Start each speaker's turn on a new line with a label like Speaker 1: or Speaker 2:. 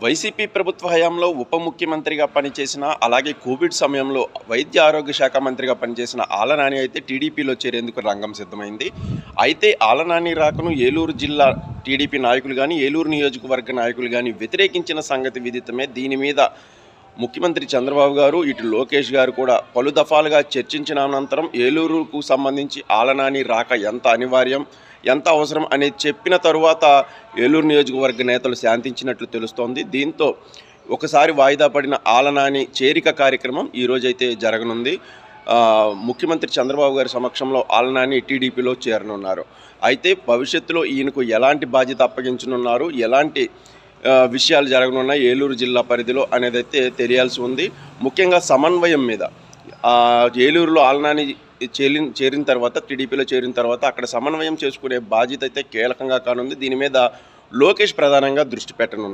Speaker 1: YCP ప్రభుత్వ హయాంలో ఉప ముఖ్యమంత్రిగా పనిచేసిన, అలాగే కోవిడ్ సమయంలో వైద్య ఆరోగ్య శాఖ మంత్రిగా పనిచేసిన ఆలనాని అయితే టీడీపీలో చేరేందుకు రంగం సిద్ధమైంది. అయితే ఆలనాని రాకను ఏలూరు జిల్లా టీడీపీ నాయకులు కానీ, ఏలూరు నియోజకవర్గ నాయకులు కానీ వ్యతిరేకించిన సంగతి విదితమే. దీని మీద ముఖ్యమంత్రి చంద్రబాబు గారు, ఇటు లోకేష్ గారు కూడా పలు దఫాలుగా చర్చించిన అనంతరం ఏలూరుకు సంబంధించి ఆలనాని రాక ఎంత అనివార్యం, ఎంత అవసరం అనేది చెప్పిన తరువాత ఏలూరు నియోజకవర్గ నేతలు శాంతించినట్లు తెలుస్తోంది. దీంతో ఒకసారి వాయిదా పడిన ఆలనాని చేరిక కార్యక్రమం ఈరోజైతే జరగనుంది. ముఖ్యమంత్రి చంద్రబాబు గారి సమక్షంలో ఆలనాని టీడీపీలో చేరనున్నారు. అయితే భవిష్యత్తులో ఈయనకు ఎలాంటి బాధ్యత అప్పగించనున్నారు, ఎలాంటి విషయాలు జరగనున్నాయి ఏలూరు జిల్లా పరిధిలో అనేదైతే తెలియాల్సి ఉంది. ముఖ్యంగా సమన్వయం మీద ఏలూరులో ఆలనాని చేరిన తర్వాత, టీడీపీలో చేరిన తర్వాత అక్కడ సమన్వయం చేసుకునే బాధ్యత అయితే కీలకంగా కానుంది. దీని మీద లోకేష్ ప్రధానంగా దృష్టి పెట్టనున్నారు.